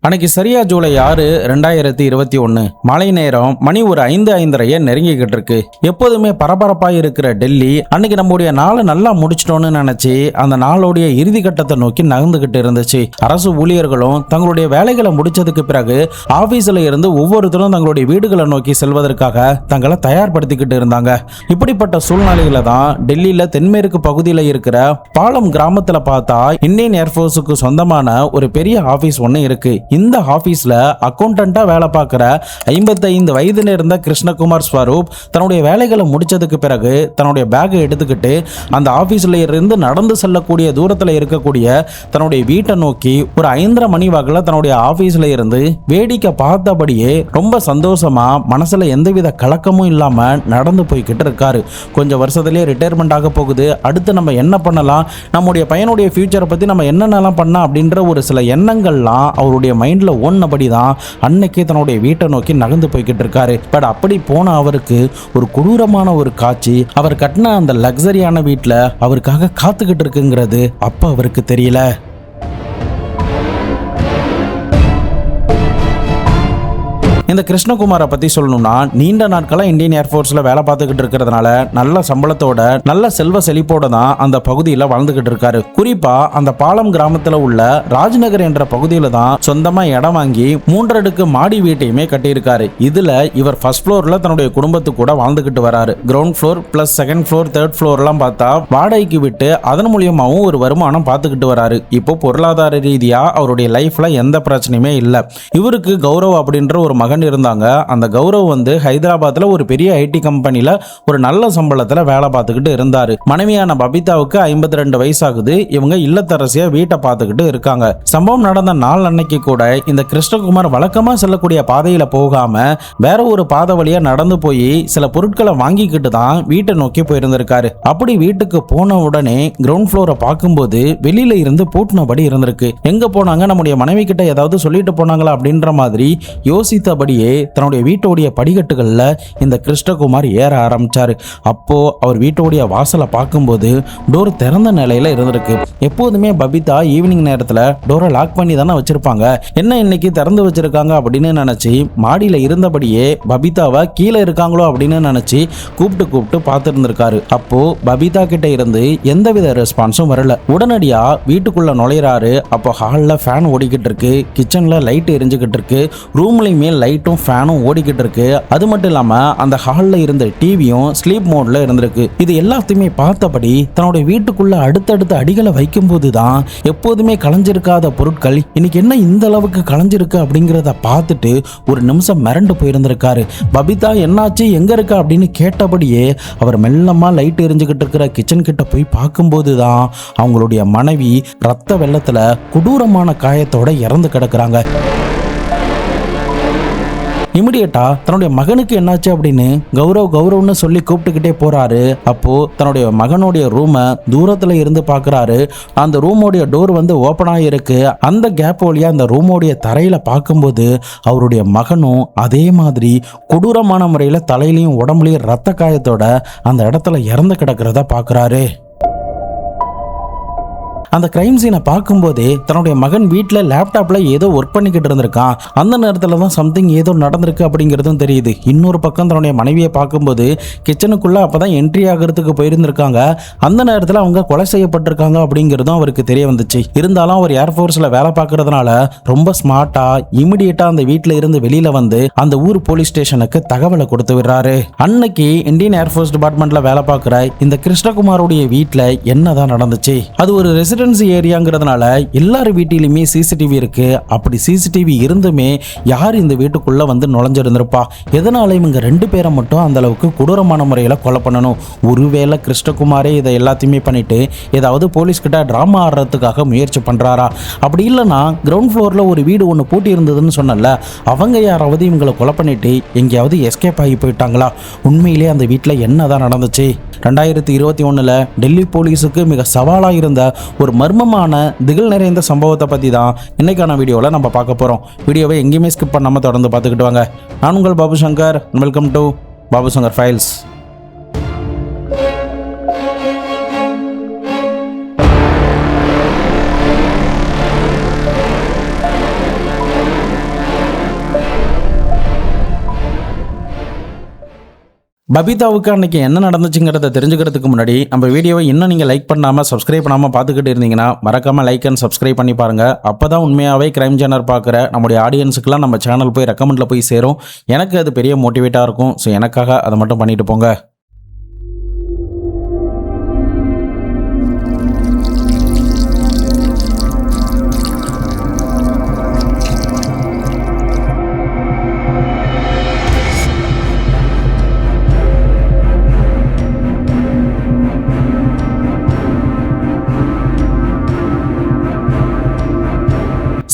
அன்னைக்கு சரியா ஜூலை 6, 2021 மாலை நேரம் மணி ஒரு 5:30 நெருங்கிக்கிட்டு இருக்கு. எப்போதுமே பரபரப்பா இருக்கிற டெல்லி அன்னைக்கு நம்முடைய நாளை நல்லா முடிச்சிட்டோம்னு நினைச்சு அந்த நாளோடைய இறுதி கட்டத்தை நோக்கி நகர்ந்துகிட்டு இருந்துச்சு. அரசு ஊழியர்களும் தங்களுடைய வேலைகளை முடிச்சதுக்கு பிறகு ஆபீஸ்ல இருந்து ஒவ்வொருத்தரும் தங்களுடைய வீடுகளை நோக்கி செல்வதற்காக தங்களை தயார்படுத்திக்கிட்டு இருந்தாங்க. இப்படிப்பட்ட சூழ்நிலையில தான் டெல்லியில தென்மேற்கு பகுதியில் இருக்கிற பாலம் கிராமத்துல பார்த்தா இந்தியன் ஏர்போர்ஸுக்கு சொந்தமான ஒரு பெரிய ஆபீஸ் ஒன்று இருக்கு. இந்த ஆபீஸ்ல அக்கௌண்டண்டா வேலை பார்க்கிற 55 வயதுல இருந்த கிருஷ்ணகுமார் ஸ்வரூப் தன்னுடைய வேலைகளை முடிச்சதுக்கு பிறகு தன்னுடைய பேக்கை எடுத்துக்கிட்டு அந்த ஆபீஸ்ல இருந்து நடந்து செல்லக்கூடிய தூரத்தில் இருக்கக்கூடிய தன்னுடைய வீட்டை நோக்கி ஒரு 5:30 மணி வாக்குல தன்னுடைய ஆபீஸ்ல இருந்து வேடிக்கை பார்த்தபடியே ரொம்ப சந்தோஷமா மனசுல எந்தவித கலக்கமும் இல்லாம நடந்து போய்கிட்டு இருக்காரு. கொஞ்சம் வருஷத்துலயே ரிட்டையர்மெண்ட் ஆக போகுது. அடுத்து நம்ம என்ன பண்ணலாம், நம்முடைய பையனுடைய ஃபியூச்சரை பத்தி நம்ம என்னென்னலாம் பண்ணலாம் அப்படின்ற ஒரு சில எண்ணங்கள்லாம் அவருடைய மைண்ட்ல ஓடினபடி தான் அன்னைக்கு தன்னுடைய வீட்டை நோக்கி நகர்ந்து போய்கிட்டு இருக்காரு. பட் அப்படி போன அவருக்கு ஒரு கொடூரமான ஒரு காட்சி அவர் கட்டின அந்த லக்ஸரியான வீட்டில் அவருக்காக காத்துக்கிட்டு இருக்குங்கிறது அப்ப அவருக்கு தெரியல. இந்த கிருஷ்ணகுமாரை பத்தி சொல்லணும்னா நீண்ட நாட்களா இந்தியன் ஏர்போர்ஸ்ல வேலை பார்த்துக்கிட்டு இருக்கிறதுனால நல்ல சம்பளத்தோட நல்ல செல்வ செழிப்போட தான் அந்த பகுதியில் வாழ்ந்துகிட்டு இருக்காரு. குறிப்பா அந்த பாலம் கிராமத்துல உள்ள ராஜ்நகர் என்ற பகுதியில தான் சொந்தமா இடம் வாங்கி 3 அடுக்கு மாடி வீட்டையுமே கட்டியிருக்காரு. இதுல இவர் ஃபர்ஸ்ட் ஃப்ளோர்ல தன்னுடைய குடும்பத்து கூட வாழ்ந்துகிட்டு வராரு. Ground floor plus second floor third floor எல்லாம் பார்த்தா வாடகைக்கு விட்டு அதன் மூலியமாவும் ஒரு வருமானம் பார்த்துக்கிட்டு வராரு. இப்போ பொருளாதார ரீதியா அவருடைய லைஃப்ல எந்த பிரச்சனையுமே இல்லை. இவருக்கு கௌரவ் அப்படின்ற ஒரு மகன் இருந்தாங்க. அந்த கௌரவ் ஹைதராபாத்ல ஒரு பெரிய ஐடி கம்பெனில ஒரு நல்ல சம்பளத்துல வேலை பார்த்துக்கிட்டு இருந்தாரு. மனைவியான பபிதாவுக்கு 52 வயசாகுது. இவங்க இல்லத்தரசியா வீட்டை பார்த்துக்கிட்டு இருக்காங்க. சம்பவம் நடந்த நாள் அன்னைக்கு கூட இந்த கிருஷ்ணகுமார் வழக்கமா செல்லக்கூடிய பாதையில போகாம வேற ஒரு பாதை வழியா நடந்து போய் சில பொருட்களை வாங்கிக்கிட்டு தான் வீட்டை நோக்கி போயிருந்திருக்காரு. அப்படி வீட்டுக்கு போன உடனே கிரவுண்ட் ஃப்ளோரை பார்க்கும்போது வெளியில இருந்து பூட்டினபடி இருந்திருக்கு. எங்க போனாங்க, நம்முடைய மனைவி கிட்ட ஏதாவது சொல்லிட்டு போனாங்களா அப்படின்ற மாதிரி யோசித்தபடி தன்னுடைய வீட்டோடைய படிக்கட்டுகள்ல இந்த கிருஷ்ணகுமார் ஏற ஆரம்பிச்சாரு. அப்போ அவர் வீட்டோடைய வாசலை பார்க்கும்போது டோர் திறந்த நிலையில இருந்திருக்கு. எப்போதுமே பபிதா ஈவினிங் நேரத்துல டோரை லாக் பண்ணி தானே வச்சிருப்பாங்க. என்ன இன்னைக்கு திறந்து வச்சிருக்காங்க அப்படின்னு நினைச்சு மாடியில இருந்தபடியே பபிதாவை கீழே இருக்காங்களோ அப்படின்னு நினைச்சு கூப்பிட்டு பார்த்து இருந்திருக்காரு. அப்போ பபிதா கிட்ட இருந்து எந்தவித ரெஸ்பான்ஸும் வரல. உடனடியா வீட்டுக்குள்ள நுழையிறாரு. அப்போ ஹால்ல ஃபேன் ஓடிக்கிட்டு இருக்கு, கிச்சன்ல லைட் எரிஞ்சுக்கிட்டு இருக்கு, ரூம்லயுமே லைட்டும் ஃபேனும் ஓடிக்கிட்டு இருக்கு. அது மட்டும் இல்லாம அந்த ஹால்ல இருந்த டிவியும் ஸ்லீப் மோட்ல இருந்திருக்கு. இது எல்லாத்தையுமே பார்த்தபடி தன்னுடைய வீட்டுக்குள்ள அடுத்தடுத்த அடிகளை வைக்கும் போதுதான் எப்போதுமே கலைஞ்சிருக்காத பொருட்கள் இன்னைக்கு என்ன இந்த அளவுக்கு கலைஞ்சிருக்கு அப்படிங்கிறத பார்த்துட்டு ஒரு நிமிஷம் மிரண்டு போயிருந்திருக்காரு. பபிதா என்னாச்சு, எங்க இருக்கா அப்படின்னு கேட்டபடியே அவர் மெல்லமா லைட் எரிஞ்சுக்கிட்டு இருக்கிற கிச்சன் கிட்ட போய் பார்க்கும்போதுதான் அவங்களுடைய மனைவி ரத்த வெள்ளத்துல கொடூரமான காயத்தோட இறந்து கிடக்குறாங்க. இமிடியேட்டா தன்னுடைய மகனுக்கு என்னாச்சு அப்படின்னு கௌரவ்னு சொல்லி கூப்பிட்டுக்கிட்டே போறாரு. அப்போ தன்னுடைய மகனுடைய ரூமை தூரத்துல இருந்து பாக்குறாரு. அந்த ரூமோடைய டோர் ஓபன் ஆகிருக்கு. அந்த கேப் வழியா அந்த ரூமோடைய தரையில பார்க்கும்போது அவருடைய மகனும் அதே மாதிரி கொடூரமான முறையில தலையிலையும் உடம்புலையும் ரத்த காயத்தோட அந்த இடத்துல இறந்து கிடக்கிறத பாக்குறாரு. அந்த கிரைம் சீனை பார்க்கும்போதே தன்னுடைய மகன் வீட்டில் லேப்டாப்ல ஏதோ ஒர்க் பண்ணிக்கிட்டு இருந்திருக்கான். அந்த நேரத்தில் தான் சம்திங் ஏதோ நடந்திருக்கு அப்படிங்கிறதும் தெரியுது. இன்னொரு பக்கம் தன்னுடைய மனைவியை பார்க்கும்போது கிச்சனுக்குள்ள அப்பதான் என்ட்ரி ஆகிறதுக்கு போயிருந்திருக்காங்க. அந்த நேரத்தில் அவங்க கொலை செய்யப்பட்டிருக்காங்க அப்படிங்கிறதும் அவருக்கு தெரிய வந்துச்சு. இருந்தாலும் அவர் ஏர்ஃபோர்ஸ்ல வேலை பார்க்கறதுனால ரொம்ப ஸ்மார்ட்டா இமிடியேட்டா அந்த வீட்டில் இருந்து வெளியில அந்த ஊர் போலீஸ் ஸ்டேஷனுக்கு தகவலை கொடுத்து விடுறாரு. அன்னைக்கு இந்தியன் ஏர்ஃபோர்ஸ் டிபார்ட்மெண்ட்ல வேலை பார்க்கிற இந்த கிருஷ்ணகுமாருடைய வீட்டில் என்னதான் நடந்துச்சு, அது ஒரு ரெசிடென்சி ஏரியாங்கிறதுனால எல்லார் வீட்டிலுமே சிசிடிவி இருக்கு. அப்படி சிசிடிவி இருந்துமே யார் இந்த வீட்டுக்குள்ள நுழைஞ்சிருந்திருப்பா? எதனால இவங்க 2 பேரை மட்டும் அந்த அளவுக்கு கொடூரமான முறையில் கொலை பண்ணணும்? ஒருவேளை கிருஷ்ணகுமாரே இதை எல்லாத்தையுமே பண்ணிட்டு ஏதாவது போலீஸ் கிட்ட டிராமா ஆடுறதுக்காக முயற்சி பண்றாரா? அப்படி இல்லைன்னா கிரவுண்ட் ஃப்ளோர்ல ஒரு வீடு ஒன்று பூட்டி இருந்ததுன்னு சொன்னல, அவங்க யாராவது இவங்களை கொலை பண்ணிட்டு எங்கேயாவது எஸ்கேப் ஆகி போயிட்டாங்களா? உண்மையிலே அந்த வீட்டில் என்னதான் நடந்துச்சு? 2021 டெல்லி போலீஸுக்கு மிக சவாலாக இருந்த ஒரு மர்மமான திகில் நிறைந்த சம்பவத்தை பற்றி தான் இன்னைக்கான வீடியோவில் நம்ம பார்க்க போகிறோம். வீடியோவை எங்கேயுமே ஸ்கிப் பண்ணாமல் தொடர்ந்து பார்த்துக்கிட்டு வாங்க. நான் உங்கள் Babu Shankar. Welcome to Babu Shankar files. பபிதாவுக்கு அன்னைக்கு என்ன நடந்துச்சுங்கிறத தெரிஞ்சுக்கிறதுக்கு முன்னாடி நம்ம வீடியோவை இன்னும் நீங்கள் லைக் பண்ணாமல் சப்ஸ்கிரைப் பண்ணாமல் பார்த்துக்கிட்டு இருந்தீங்கன்னா மறக்காமல் லைக் அண்ட் சப்ஸ்கிரைப் பண்ணி பாருங்கள். அப்போ தான் உண்மையாகவே கிரைம் சேனல் பார்க்குற நம்முடைய ஆடியன்ஸுக்கெல்லாம் நம்ம சேனல் போய் ரெக்கமெண்டில் போய் சேரும். எனக்கு அது பெரிய மோட்டிவேட்டாக இருக்கும். ஸோ எனக்காக அதை மட்டும் பண்ணிட்டு போங்க.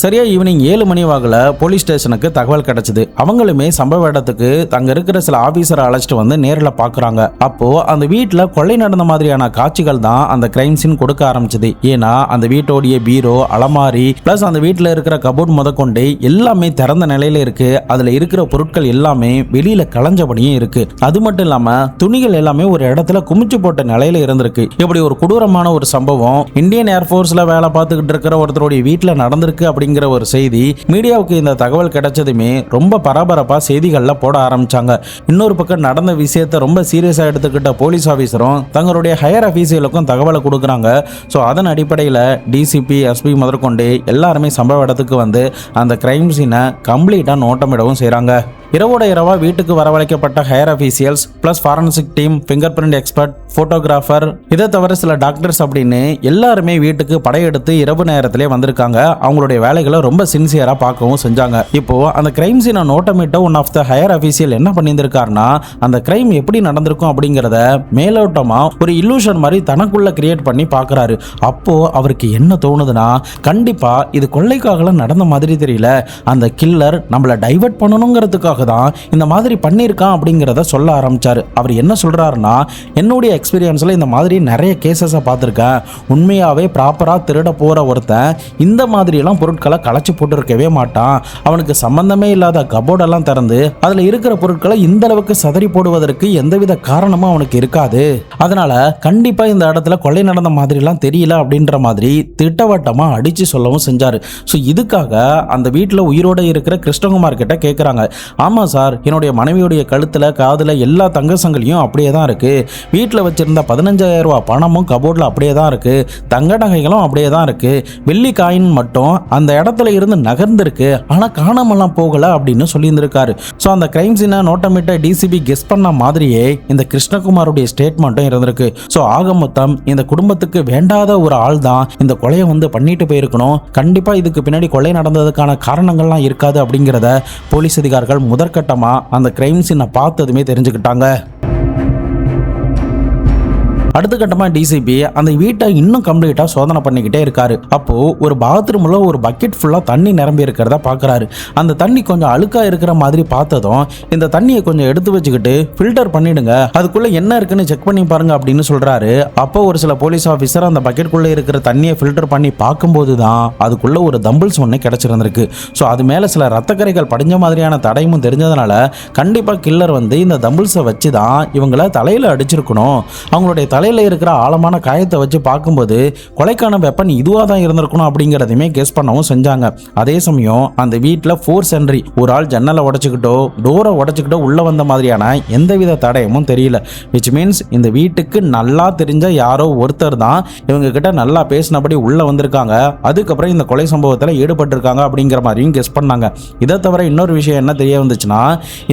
சரியா ஈவினிங் 7 மணி வாக்கில் போலீஸ் ஸ்டேஷனுக்கு தகவல் கிடைச்சது. அவங்களுமே சம்பவ இடத்துக்கு அங்க இருக்கிற சில ஆபீசரை அழைச்சிட்டு வந்து நேரில் பார்க்குறாங்க. அப்போ அந்த வீட்டில் கொள்ளை நடந்த மாதிரியான காட்சிகள் தான் அந்த கிரைம் சீன் கொடுக்க ஆரம்பிச்சது. ஏன்னா அந்த வீட்டோடைய பீரோ, அலமாரி பிளஸ் அந்த வீட்டில் இருக்கிற கபோர்ட் முதற்கொண்டு எல்லாமே திறந்த நிலையில இருக்கு. அதுல இருக்கிற பொருட்கள் எல்லாமே வெளியில களைஞ்சபடியும் இருக்கு. அது மட்டும் இல்லாம துணிகள் எல்லாமே ஒரு இடத்துல குமிச்சு போட்ட நிலையில இருந்திருக்கு. இப்படி ஒரு கொடூரமான ஒரு சம்பவம் இந்தியன் ஏர்ஃபோர்ஸ்ல வேலை பார்த்துக்கிட்டு இருக்கிற ஒருத்தருடைய வீட்டில் நடந்திருக்கு அப்படிங்கிற ஒரு செய்தி மீடியாவுக்கு இந்த தகவல் கிடைச்சதுமே ரொம்ப பரபரப்பா செய்திகள்ல போட ஆரம்பிச்சாங்க. இன்னொரு பக்கம் நடந்த விஷயத்தை ரொம்ப சீரியஸா எடுத்துக்கிட்ட போலீஸ் ஆபீசரும் தங்களுடைய ஹையர் அஃபீஷியலுக்கும் தகவலை கொடுக்குறாங்க. ஸோ அதன் அடிப்படையில் டிசிபி, எஸ்பி முதற்கொண்டு எல்லாருமே சம்பவ இடத்துக்கு வந்து அந்த கிரைம் சீனை கம்ப்ளீட்டா நோட்டமிடவும் செய்றாங்க. இரவோட இரவா வீட்டுக்கு வரவழைக்கப்பட்ட higher officials plus forensic team, fingerprint expert, photographer, இதை தவிர சில டாக்டர்ஸ் அப்படின்னு எல்லாருமே வீட்டுக்கு படையெடுத்து இரவு நேரத்திலே வந்திருக்காங்க. அவங்களுடைய வேலைகளை ரொம்ப சின்சியரா பார்க்கவும் செஞ்சாங்க. இப்போ அந்த கிரைம் சீனை நோட்டமிட்ட one of the higher official என்ன பண்ணியிருக்காருன்னா, அந்த கிரைம் எப்படி நடந்திருக்கும் அப்படிங்கிறத மேலோட்டமா ஒரு இல்லூஷன் மாதிரி தனக்குள்ள கிரியேட் பண்ணி பார்க்கறாரு. அப்போ அவருக்கு என்ன தோணுதுன்னா, கண்டிப்பா இது கொள்ளைக்காக நடந்த மாதிரி தெரியல, அந்த கில்லர் நம்மளை டைவர்ட் பண்ணணுங்கிறதுக்காக தான் இந்த மாதிரி பண்ணியிருக்கான் அப்படிங்கிறத சொல்ல ஆரம்பிச்சாரு. அவர் என்ன சொல்றாருன்னா, என்னுடைய எக்ஸ்பீரியன்ஸ்ல இந்த மாதிரி நிறைய கேசஸை பார்த்துருக்கேன். உண்மையாவே ப்ராப்பரா திருட போற ஒருத்தன் இந்த மாதிரி எல்லாம் பொருட்களை களைச்சு போட்டுருக்கவே மாட்டான். அவனுக்கு சம்பந்தமே இல்லாத கபோர்டெல்லாம் திறந்து அதுல இருக்கிற பொருட்களை இந்த அளவுக்கு சதறி போடுவதற்கு எந்தவித காரணமும் அவனுக்கு இருக்காது. அதனால கண்டிப்பா இந்த இடத்துல கொள்ளை நடந்த மாதிரி எல்லாம் தெரியல அப்படின்ற மாதிரி திட்டவட்டமா அடிச்சு சொல்லவும் செஞ்சாரு. ஸோ இதுக்காக அந்த வீட்டில் உயிரோட இருக்கிற கிருஷ்ணகுமார் கிட்ட கேட்குறாங்க. ஆமா சார், என்னுடைய மனைவியுடைய கழுத்துல, காதுல எல்லா தங்கசங்களையும் அப்படியே தான் இருக்கு. வீட்டில் வச்சிருந்த 15,000 ரூபாய் பணமும் கபோர்டில் அப்படியே தான் இருக்கு. தங்க நகைகளும் அப்படியே தான் இருக்கு. வெள்ளி காயின் மட்டும் அந்த இடத்துல இருந்து நகர்ந்திருக்கு, ஆனா காணாமலாம் போகல அப்படின்னு சொல்லியிருந்திருக்காரு. ஸோ அந்த கிரைம் சீனை நோட்டமிட்ட டிசிபி கெஸ் பண்ண மாதிரியே இந்த கிருஷ்ணகுமாருடைய ஸ்டேட்மெண்ட்டும் இருந்திருக்கு. ஸோ ஆக மொத்தம் இந்த குடும்பத்துக்கு வேண்டாத ஒரு ஆள் தான் இந்த கொலையை வந்து பண்ணிட்டு போயிருக்கணும். கண்டிப்பா இதுக்கு பின்னாடி கொலை நடந்ததுக்கான காரணங்கள்லாம் இருக்காது அப்படிங்கிறத போலீஸ் அதிகாரிகள் முதற்கட்டமா அந்த கிரைம் சீனை பார்த்ததுமே தெரிஞ்சுக்கிட்டாங்க. அடுத்த கட்டமா டிசிபி அந்த வீட்டை இன்னும் கம்ப்ளீட்டா சோதனை பண்ணிக்கிட்டே இருக்காரு. அப்போ ஒரு பாத்ரூம்ல ஒரு பக்கெட் ஃபுல்லா தண்ணி நிரம்பி இருக்கிறத பாக்குறாரு. அந்த தண்ணி கொஞ்சம் அழுக்கா இருக்கிற மாதிரி பார்த்ததும் இந்த தண்ணியை கொஞ்சம் எடுத்து வச்சுக்கிட்டு ஃபில்டர் பண்ணிடுங்க, அதுக்குள்ள என்ன இருக்குன்னு செக் பண்ணி பாருங்க அப்படின்னு சொல்றாரு. அப்போ ஒரு சில போலீஸ் ஆஃபீஸர் அந்த பக்கெட்டுக்குள்ள இருக்கிற தண்ணியை ஃபில்டர் பண்ணி பார்க்கும்போது தான் அதுக்குள்ள ஒரு தம்பிள்ஸ் ஒன்று கிடைச்சிருந்திருக்கு. ஸோ அது மேல சில ரத்தக்கரைகள் படிஞ்ச மாதிரியான தடயமும் தெரிஞ்சதுனால கண்டிப்பா கில்லர் வந்து இந்த தம்பிள்ஸை வச்சு தான் இவங்களை தலையில அடிச்சிருக்கணும். அவங்களுடைய தலையில இருக்கிற ஆழமான காயத்தை வச்சு பார்க்கும்போது கொலைக்கான வெப்பன் இதுவா தான் இருந்திருக்கணும் அப்படிங்கிறதையுமே கெஸ் பண்ணவும் செஞ்சாங்க. அதே சமயம் அந்த வீட்டில் ஃபோர்ஸ் என்ட்ரி, ஒரு ஆள் ஜன்னலை உடைச்சுக்கிட்டோ டோரை உடைச்சுக்கிட்டோ உள்ள வந்த மாதிரியான எந்தவித தடயமும் தெரியல. விச் மீன்ஸ் இந்த வீட்டுக்கு நல்லா தெரிஞ்ச யாரோ ஒருத்தர் தான் இவங்க கிட்ட நல்லா பேசினபடி உள்ள வந்திருக்காங்க. அதுக்கப்புறம் இந்த கொலை சம்பவத்தில் ஈடுபட்டிருக்காங்க அப்படிங்கிற மாதிரியும் கெஸ் பண்ணாங்க. இதை தவிர இன்னொரு விஷயம் என்ன தெரிய வந்துச்சுன்னா,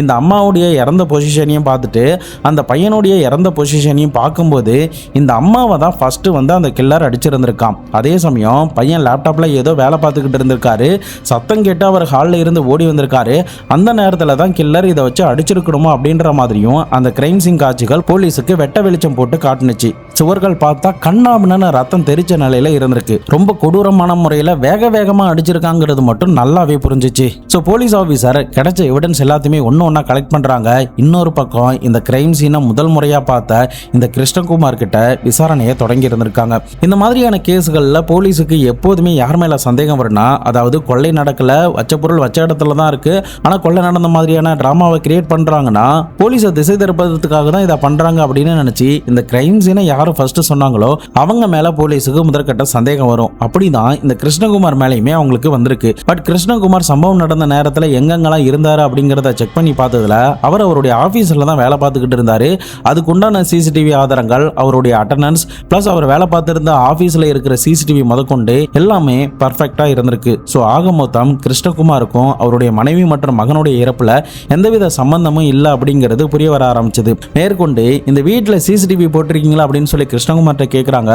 இந்த அம்மாவுடைய இறந்த பொசிஷனையும் பார்த்துட்டு அந்த பையனுடைய இறந்த பொசிஷனையும் பார்க்கும்போது இந்த அம்மாவை தான் ஃபர்ஸ்ட் வந்து அந்த கில்லர் அடிச்சிருந்திருக்கான். அதே சமயம் பையன் லேப்டாப்ல ஏதோ வேலை பார்த்துக்கிட்டு இருந்திருக்காரு. சத்தம் கேட்டு அவர் ஹாலில் இருந்து ஓடி வந்திருக்காரு. அந்த நேரத்தில் தான் கில்லர் இதை வச்சு அடிச்சிருக்கணுமோ அப்படின்ற மாதிரியும் அந்த கிரைம் சீன் காட்சிகள் போலீஸுக்கு வெட்ட வெளிச்சம் போட்டு காட்டுனுச்சு. சுவர்கள் பார்த்தா கண்ணாபின்னு ரத்தம் தெரிச்ச நிலையில இருந்திருக்கு. ரொம்ப கொடூரமான முறையில் வேக வேகமாக அடிச்சிருக்காங்கிறது மட்டும் நல்லாவே புரிஞ்சிச்சு. ஸோ போலீஸ் ஆஃபீஸர் கிடைச்ச எவிடன்ஸ் எல்லாத்தையுமே ஒன்னா கலெக்ட் பண்றாங்க. இன்னொரு பக்கம் இந்த கிரைம் சீனை முதல் முறையா பார்த்த இந்த கிருஷ்ணகுமார் கிட்ட விசாரணையை தொடங்கி இருந்திருக்காங்க. இந்த மாதிரியான கேஸுகளில் போலீஸுக்கு எப்போதுமே யார் மேல சந்தேகம் வரும்னா, அதாவது கொள்ளை நடக்கல, வச்ச பொருள் வச்ச இடத்துல தான் இருக்கு, ஆனா கொள்ளை நடந்த மாதிரியான டிராமாவை கிரியேட் பண்றாங்கன்னா போலீஸை திசை திருப்பதற்காக தான் இதை பண்றாங்க அப்படின்னு நினைச்சு இந்த கிரைம் சீனை யார் யாரு ஃபர்ஸ்ட் சொன்னாங்களோ அவங்க மேல போலீஸுக்கு முதற்கட்ட சந்தேகம் வரும். அப்படிதான் இந்த கிருஷ்ணகுமார் மேலேயுமே அவங்களுக்கு வந்திருக்கு. பட் கிருஷ்ணகுமார் சம்பவம் நடந்த நேரத்தில் எங்கெங்கெல்லாம் இருந்தாரு அப்படிங்கிறத செக் பண்ணி பார்த்ததுல அவர் அவருடைய ஆஃபீஸில் தான் வேலை பார்த்துக்கிட்டு இருந்தாரு. அதுக்குண்டான சிசிடிவி ஆதாரங்கள், அவருடைய அட்டண்டன்ஸ் பிளஸ் அவர் வேலை பார்த்திருந்த ஆஃபீஸில் இருக்கிற சிசிடிவி முதற்கொண்டு எல்லாமே பர்ஃபெக்டா இருந்திருக்கு. ஸோ ஆக மொத்தம் கிருஷ்ணகுமாருக்கும் அவருடைய மனைவி மற்றும் மகனுடைய இறப்புல எந்தவித சம்பந்தமும் இல்லை அப்படிங்கிறது புரிய வர ஆரம்பிச்சது. மேற்கொண்டு இந்த வீட்டில் சிசிடிவி போட்டிருக்கீங்களா அப்படின்னு சொல்லி கிருஷ்ணகுமார்கிட்ட கேட்குறாங்க.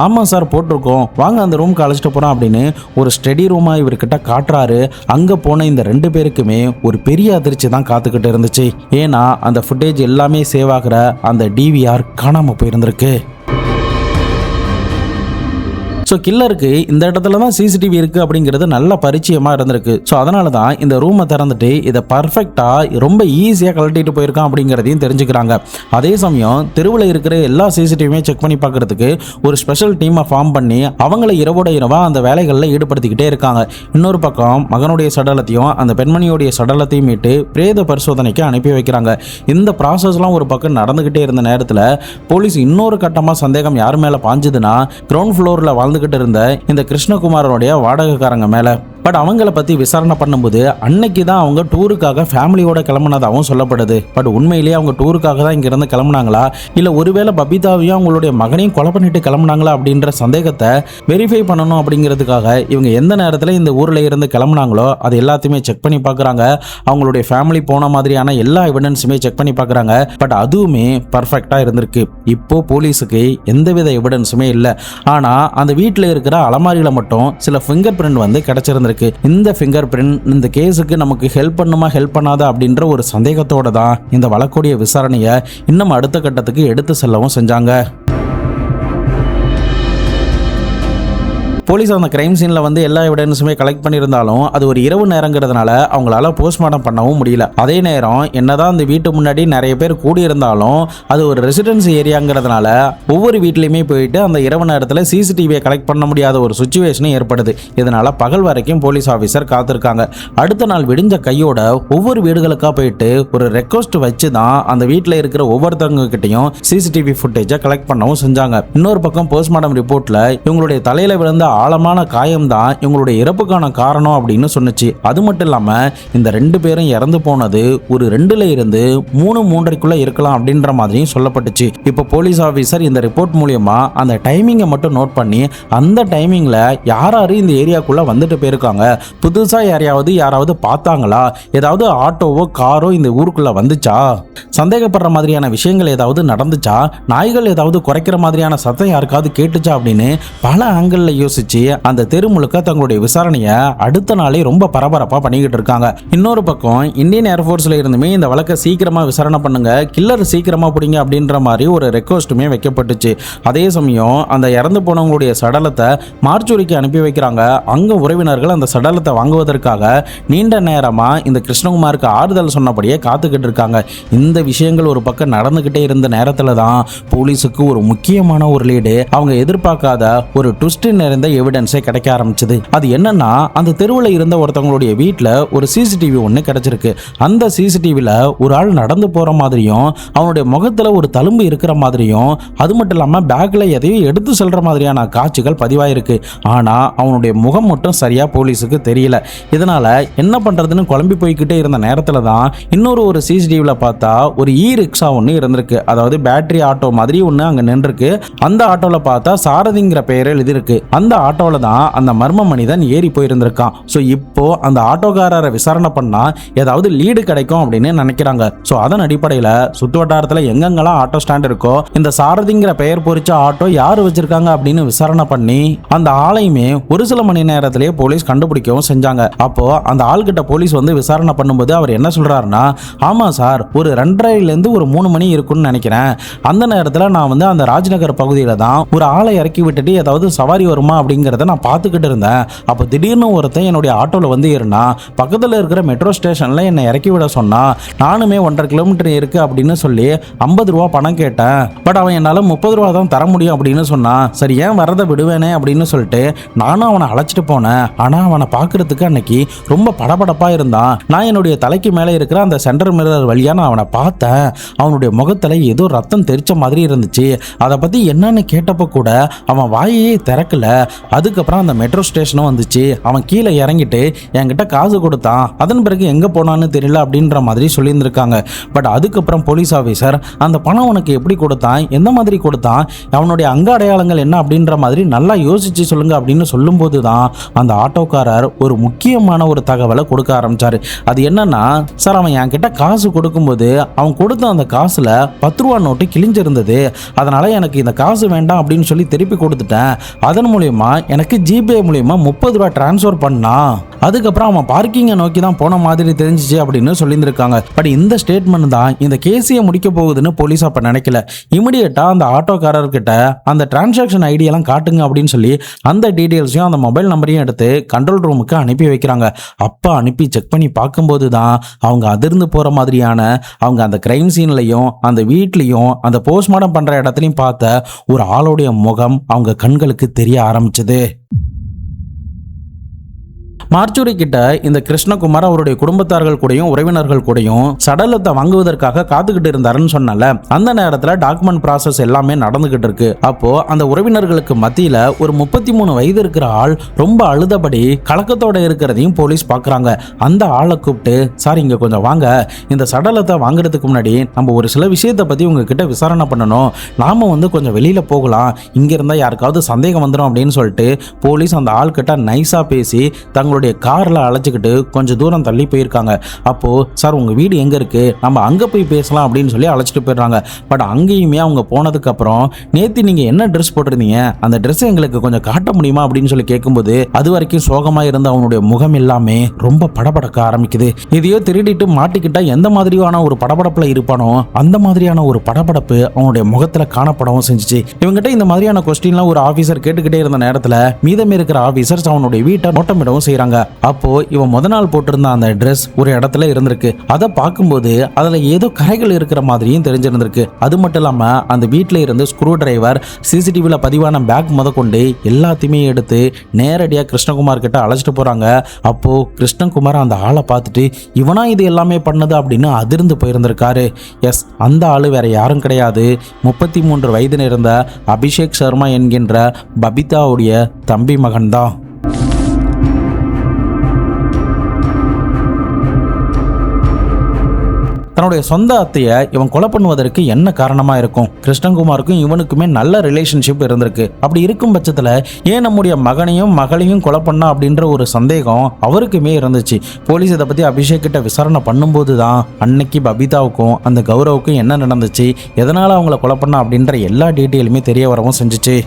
ஆமாம் சார் போட்டிருக்கோம், வாங்க அந்த ரூம்க்கு அழைச்சிட்டு போகிறோம் அப்படின்னு ஒரு ஸ்டடி ரூமாக இவர்கிட்ட காட்டுறாரு. அங்கே போன இந்த 2 பேருக்குமே ஒரு பெரிய அதிர்ச்சி தான் காத்துக்கிட்டு இருந்துச்சு. ஏன்னா அந்த ஃபுட்டேஜ் எல்லாமே சேவ் ஆகிற அந்த டிவிஆர் காணாமல் போயிருந்திருக்கு. ஸோ கில்லருக்கு இந்த இடத்துல தான் சிசிடிவி இருக்குது அப்படிங்கிறது நல்ல பரிச்சயமாக இருந்திருக்கு. ஸோ அதனால தான் இந்த ரூமை திறந்துட்டு இதை பர்ஃபெக்டாக ரொம்ப ஈஸியாக கழட்டிட்டு போயிருக்கான் அப்படிங்கிறதையும் தெரிஞ்சுக்கிறாங்க. அதே சமயம் தெருவில் இருக்கிற எல்லா சிசிடிவியுமே செக் பண்ணி பார்க்கறதுக்கு ஒரு ஸ்பெஷல் டீமை ஃபார்ம் பண்ணி அவங்கள இரவோட இரவாக அந்த வேலைகளில் ஈடுபடுத்திக்கிட்டே இருக்காங்க. இன்னொரு பக்கம் மகனுடைய சடலத்தையும் அந்த பெண்மணியோடைய சடலத்தையும் மீட்டு பிரேத பரிசோதனைக்கு அனுப்பி வைக்கிறாங்க. இந்த ப்ராசஸ்லாம் ஒரு பக்கம் நடந்துக்கிட்டே இருந்த நேரத்தில் போலீஸ் இன்னொரு கட்டமாக சந்தேகம் யார் மேலே பாஞ்சுதுன்னா கிரவுண்ட் ஃப்ளோரில் வாழ்ந்துக்கிட்டு இருந்த இந்த கிருஷ்ணகுமாரோடைய வாடகைக்காரங்க மேலே. பட் அவங்கள பற்றி விசாரணை பண்ணும்போது அன்னைக்கு தான் அவங்க டூருக்காக ஃபேமிலியோட கிளம்புனதாகவும் சொல்லப்படுது. பட் உண்மையிலேயே அவங்க டூருக்காக தான் இங்கேருந்து கிளம்புனாங்களா, இல்லை ஒருவேளை பபிதாவையும் அவங்களுடைய மகனையும் கொலை பண்ணிட்டு கிளம்புனாங்களா அப்படின்ற சந்தேகத்தை வெரிஃபை பண்ணணும் அப்படிங்கிறதுக்காக இவங்க எந்த நேரத்தில் இந்த ஊரில் இருந்து கிளம்புனாங்களோ அது எல்லாத்தையுமே செக் பண்ணி பார்க்குறாங்க. அவங்களுடைய ஃபேமிலி போன மாதிரியான எல்லா எவிடன்ஸுமே செக் பண்ணி பார்க்குறாங்க. பட் அதுவுமே பர்ஃபெக்டாக இருந்திருக்கு. இப்போ போலீஸுக்கு எந்தவித எவிடன்ஸுமே இல்லை. ஆனால் அந்த வீட்டில் இருக்கிற அலமாரியில் மட்டும் சில ஃபிங்கர் பிரிண்ட் வந்து கிடைச்சிருந்திருக்கு. இந்த ஃபிங்கர் பிரிண்ட் இந்த கேஸுக்கு நமக்கு ஹெல்ப் பண்ணுமா ஹெல்ப் பண்ணாதா அப்படின்ற ஒரு சந்தேகத்தோட தான் இந்த வழக்குடைய விசாரணையை இன்னும் அடுத்த கட்டத்துக்கு எடுத்து செல்லவும் செஞ்சாங்க. போலீஸ் அந்த கிரைம் சீனில் வந்து எல்லா எவிடன்ஸுமே கலெக்ட் பண்ணியிருந்தாலும் அது ஒரு இரவு நேரங்கிறதுனால அவங்களால போஸ்ட்மார்ட்டம் பண்ணவும் முடியல. அதே நேரம் என்னதான் அந்த வீட்டு முன்னாடி நிறைய பேர் கூடியிருந்தாலும் அது ஒரு ரெசிடென்சி ஏரியாங்கிறதுனால ஒவ்வொரு வீட்லையுமே போயிட்டு அந்த இரவு நேரத்தில் சிசிடிவியை கலெக்ட் பண்ண முடியாத ஒரு சுச்சுவேஷனும் ஏற்படுது. இதனால பகல் வரைக்கும் போலீஸ் ஆஃபீஸர் காத்திருக்காங்க. அடுத்த நாள் விடிஞ்ச கையோட ஒவ்வொரு வீடுகளுக்காக போயிட்டு ஒரு ரெக்வஸ்ட் வச்சு தான் அந்த வீட்டில் இருக்கிற ஒவ்வொருத்தவங்க கிட்டையும் சிசிடிவி ஃபுட்டேஜை கலெக்ட் பண்ணவும் செஞ்சாங்க. இன்னொரு பக்கம் போஸ்ட்மார்ட்டம் ரிப்போர்ட்ல இவங்களுடைய தலையில விழுந்த ஆழமான காயம் தான் இவங்களுடைய இறப்புக்கான காரணம் அப்படின்னு சொன்னுச்சு. அது மட்டும் இல்லாம இந்த 2 பேரும் இறந்து போனது ஒரு 2ல இருந்து 3-3:30 இருக்கலாம் அப்படின்ற மாதிரியும் சொல்லப்பட்டுச்சு. இப்போ போலீஸ் ஆஃபீஸர் இந்த ரிப்போர்ட் மூலியமா அந்த டைமிங்கை மட்டும் நோட் பண்ணி அந்த டைமிங்ல யாராரு இந்த ஏரியாக்குள்ள வந்துட்டு போயிருக்காங்க, புதுசா யாராவது பார்த்தாங்களா, ஏதாவது ஆட்டோவோ காரோ இந்த ஊருக்குள்ள வந்துச்சா, சந்தேகப்படுற மாதிரியான விஷயங்கள் ஏதாவது நடந்துச்சா, நாய்கள் ஏதாவது குறைக்கிற மாதிரியான சத்தம் யாருக்காவது கேட்டுச்சா அப்படின்னு பல ஆங்கிள் யோசிச்சு அந்த தெரு முழுக்க தங்களுடைய விசாரணையை அடுத்த நாளே ரொம்ப பரபரப்பா பண்ணிக்கிட்டு இருக்காங்க. இன்னொரு பக்கம் இந்தியன் ஏர்ஃபோர்ஸ்ல இருந்துமே இந்த வழக்கை சீக்கிரமா விசாரணை பண்ணுங்க, கில்லர் சீக்கிரமா பிடிங்க அப்படின்ற மாதிரி ஒரு ரெக்வஸ்ட்டுமே வைக்கப்பட்டுச்சு. அதே சமயம் அந்த இறந்து போனவங்களுடைய சடலத்தை மார்ச்சுரிக்கு அனுப்பி வைக்கிறாங்க. அங்க உறவினர்கள் அந்த சடலத்தை வாங்குவதற்காக நீண்ட நேரமா இந்த கிருஷ்ணகுமாருக்கு ஆறுதல் சொன்னபடியே காத்துக்கிட்டு இருக்காங்க. இந்த விஷயங்கள் ஒரு பக்கம் நடந்துகிட்டே இருந்த நேரத்துல தான் போலீஸுக்கு ஒரு முக்கியமான ஒரு லீடு, அவங்க எதிர்பார்க்காத ஒரு ட்விஸ்ட் நிறைந்த எவிடன்ஸே கிடைக்க ஆரம்பிச்சது. அது என்னன்னா அந்த தெருவில் இருந்த ஒருத்தவங்களுடைய வீட்டில் ஒரு சிசிடிவி ஒன்று கிடைச்சிருக்கு. அந்த சிசிடிவியில் ஒரு ஆள் நடந்து போற மாதிரியும் அவனுடைய முகத்தில் ஒரு தழும்பு இருக்கிற மாதிரியும் அது மட்டும் இல்லாமல் பேக்கில் எதையும் எடுத்து செல்ற மாதிரியான காட்சிகள் பதிவாயிருக்கு. ஆனால் அவனுடைய முகம் மட்டும் சரியா போலீஸுக்கு தெரியல. இதனால என்ன பண்றதுன்னு குழம்பி போய்கிட்டே இருந்த நேரத்தில் தான் இன்னொரு சிசிடிவியில் பார்த்தா ஒரு ரிக்ஷா ஒன்று இருந்திருக்கு. அதாவது பேட்டரி ஆட்டோ மாதிரி ஒன்று அங்கே நின்றுருக்கு. அந்த ஆட்டோவில் பார்த்தா சாரதிங்கிற பெயர் எழுதியிருக்கு. அந்த ஆட்டோவில் தான் அந்த மர்ம மனிதன் ஏறி போயிருந்திருக்கான். ஸோ இப்போ அந்த ஆட்டோக்காரரை விசாரணை பண்ணா ஏதாவது லீடு கிடைக்கும் அப்படின்னு நினைக்கிறாங்க. ஸோ அதன் அடிப்படையில் சுற்று வட்டாரத்தில் எங்கெங்கெல்லாம் ஆட்டோ ஸ்டாண்ட் இருக்கோ இந்த சாரதிங்கிற பெயர் பொறிச்ச ஆட்டோ யார் வச்சிருக்காங்க அப்படின்னு விசாரணை பண்ணி அந்த ஆளையுமே ஒரு சில மணி நேரத்திலேயே போலீஸ் கண்டுபிடிக்கவும் செஞ்சாங்க. அப்போ அந்த ஆள்கிட்ட போலீஸ் வந்து விசாரணை பண்ணும்போது அவர் என்ன சொல்றாருன்னா, ஆமா சார், ஒரு 2:30 ஒரு 3 மணி இருக்குன்னு நினைக்கிறேன். அந்த நேரத்தில் நான் வந்து அந்த ராஜ்நகர் பகுதியில் தான் ஒரு ஆளை இறக்கி விட்டுட்டு ஏதாவது சவாரி வருமா அப்படிங்கிறத நான் பார்த்துக்கிட்டு இருந்தேன். அப்போ திடீர்னு ஒருத்தன் என்னுடைய ஆட்டோவில் வந்து ஏறினா, பக்கத்தில் இருக்கிற மெட்ரோ ஸ்டேஷனில் என்னை இறக்கி விட சொன்னா. நானுமே 1.5 கிலோமீட்டர் இருக்குது அப்படின்னு சொல்லி 50 ரூபா பணம் கேட்டேன். பட் அவன் என்னால் 30 ரூபா தான் தர முடியும் அப்படின்னு சொன்னான். சரி ஏன் வரதை விடுவேனே அப்படின்னு சொல்லிட்டு நானும் அவனை அழைச்சிட்டு போனேன். ஆனால் அவனை பார்க்கறதுக்கு அன்னைக்கு ரொம்ப படபடப்பாக இருந்தான். நான் என்னுடைய தலைக்கு மேலே இருக்கிற அந்த சென்டர் மிரர் வழியாக நான் அவனை பார்த்தேன். அவனுடைய முகத்தில் ஏதோ ரத்தம் தெரிச்ச மாதிரி இருந்துச்சு. அதை பற்றி என்னன்னு கேட்டப்போ கூட அவன் வாயையே திறக்கல. அதுக்கப்புறம் அந்த மெட்ரோ ஸ்டேஷனும் வந்துச்சு. அவன் கீழே இறங்கிட்டு என்கிட்ட காசு கொடுத்தான். அதன் பிறகு எங்கே போனான்னு தெரியல அப்படின்ற மாதிரி சொல்லியிருந்திருக்காங்க. பட் அதுக்கப்புறம் போலீஸ் ஆஃபீஸர் அந்த பணம் உனக்கு எப்படி கொடுத்தான், எந்த மாதிரி கொடுத்தான், அவனுடைய அங்க அடையாளங்கள் என்ன அப்படின்ற மாதிரி நல்லா யோசிச்சு சொல்லுங்க அப்படின்னு சொல்லும்போது தான் அந்த ஆட்டோக்காரர் ஒரு முக்கியமான ஒரு தகவலை கொடுக்க ஆரம்பிச்சாரு. அது என்னன்னா, சார் அவன் என்கிட்ட காசு கொடுக்கும்போது அவன் கொடுத்த அந்த காசுல 10 ரூபா நோட்டு கிழிஞ்சிருந்தது. அதனால எனக்கு இந்த காசு வேண்டாம் அப்படின்னு சொல்லி திருப்பி கொடுத்துட்டேன். அதன் மூலியமா எனக்கு ஜிபே மூலியமா 30 ரூபா டிரான்ஸ்ஃபர் பண்ணா. அதுக்கப்புறம் அவன் பார்க்கிங்கை நோக்கி தான் போன மாதிரி தெரிஞ்சிச்சு அப்படின்னு சொல்லியிருந்திருக்காங்க. பட் இந்த ஸ்டேட்மெண்ட் தான் இந்த கேஸையை முடிக்க போகுதுன்னு போலீஸ் அப்போ நினைக்கல. இமிடியேட்டா அந்த ஆட்டோக்காரர்கிட்ட அந்த டிரான்சாக்ஷன் ஐடியெல்லாம் காட்டுங்க அப்படின்னு சொல்லி அந்த டீட்டெயில்ஸையும் அந்த மொபைல் நம்பரையும் எடுத்து கண்ட்ரோல் ரூமுக்கு அனுப்பி வைக்கிறாங்க. அப்போ அனுப்பி செக் பண்ணி பார்க்கும்போது தான் அவங்க அதிர்ந்து போகிற மாதிரியான, அவங்க அந்த கிரைம் சீன்லையும் அந்த வீட்லையும் அந்த போஸ்ட்மார்ட்டம் பண்ணுற இடத்துலையும் பார்த்த ஒரு ஆளுடைய முகம் அவங்க கண்களுக்கு தெரிய ஆரம்பிச்சது. மார்ச்சுரி கிட்ட இந்த கிருஷ்ணகுமார் அவருடைய குடும்பத்தார்கள் கூடயும் உறவினர்கள் கூடயும் சடலத்தை வாங்குவதற்காக காத்துக்கிட்டு இருந்தாருன்னு சொன்னல. அந்த நேரத்தில் டாக்குமெண்ட் ப்ராசஸ் எல்லாமே நடந்துகிட்டு இருக்கு. அப்போ அந்த உறவினர்களுக்கு மத்தியில ஒரு 33 வயது இருக்கிற ஆள் ரொம்ப அழுதபடி கலக்கத்தோட இருக்கிறதையும் போலீஸ் பார்க்குறாங்க. அந்த ஆளை கூப்பிட்டு, சார் இங்க கொஞ்சம் வாங்க, இந்த சடலத்தை வாங்குறதுக்கு முன்னாடி நம்ம ஒரு சில விஷயத்தை பத்தி உங்ககிட்ட விசாரணை பண்ணணும். நாம கொஞ்சம் வெளியில போகலாம், இங்க இருந்தா யாருக்காவது சந்தேகம் வந்துடும் அப்படின்னு சொல்லிட்டு போலீஸ் அந்த ஆள் கிட்ட நைஸா பேசி தங்களுடைய கார்ல அழைச்சிக்கிட்டு கொஞ்சம் தூரம் தள்ளி போயிருக்காங்க. அப்போ சார் உங்க வீடு எங்க இருக்கு, நம்ம அங்க போய் பேசலாம் அப்படின்னு சொல்லி அழைச்சிட்டு போயிடுறாங்க. பட் அங்கேயுமே அவங்க போனதுக்கு அப்புறம், நேத்து நீங்க என்ன ட்ரெஸ் போட்டிருந்தீங்க, அந்த ட்ரெஸ் எங்களுக்கு கொஞ்சம் காட்ட முடியுமா அப்படின்னு சொல்லி கேட்கும்போது அது வரைக்கும் சோகமா இருந்த அவனுடைய முகம் எல்லாமே ரொம்ப படபடக்க ஆரம்பிக்குது. இதையோ திருடிட்டு மாட்டிக்கிட்டா எந்த மாதிரியான ஒரு படபடப்புல இருப்பானோ அந்த மாதிரியான ஒரு படபடப்பு அவனுடைய முகத்துல காணப்படவும் செஞ்சுச்சு. இவங்கிட்ட இந்த மாதிரியான கொஸ்டின்லாம் ஒரு ஆபீசர் கேட்டுக்கிட்டே இருந்த நேரத்துல மீதம் இருக்கிற ஆபீசர்ஸ் அவனுடைய வீட்டை நோட்டமிடவும் செய்யறாங்க. அப்போ இவன் முத நாள் போட்டிருந்த அந்த ட்ரெஸ் ஒரு இடத்துல இருந்திருக்கு. அதை பார்க்கும்போது அதுல ஏதோ கரைகள் இருக்கிற மாதிரியும் தெரிஞ்சிருந்திருக்கு. அது மட்டும் இல்லாம அந்த வீட்டில இருந்து ஸ்க்ரூ டிரைவர், சிசிடிவில பதிவான பேக் முதற்கொண்டு எல்லாத்தையுமே எடுத்து நேரடியா கிருஷ்ணகுமார் கிட்ட அழைச்சிட்டு போறாங்க. அப்போ கிருஷ்ணகுமார் அந்த ஆளை பார்த்துட்டு இவனா இது எல்லாமே பண்ணது அப்படின்னு அதிர்ந்து போயிருந்திருக்காரு. எஸ், அந்த ஆளு வேற யாரும் கிடையாது, 33 வயது இருந்த அபிஷேக் சர்மா என்கின்ற பபிதாவுடைய தம்பி மகன் தான். தன்னுடைய சொந்த அத்தையை இவன் கொலை பண்ணுவதற்கு என்ன காரணமா இருக்கும்? கிருஷ்ணகுமாருக்கும் இவனுக்குமே நல்ல ரிலேஷன்ஷிப் இருந்திருக்கு. அப்படி இருக்கும் பட்சத்தில் ஏன் நம்முடைய மகனையும் மகளையும் கொலை பண்ணா அப்படின்ற ஒரு சந்தேகம் அவருக்குமே இருந்துச்சு. போலீஸ் இதை பற்றி அபிஷேக் கிட்ட விசாரணை பண்ணும்போது தான் அன்னைக்கு பபிதாவுக்கும் அந்த கௌரவுக்கும் என்ன நடந்துச்சு, எதனால் அவங்கள கொலை பண்ணா அப்படின்ற எல்லா டீட்டெயிலுமே தெரிய வரவும் செஞ்சுச்சு.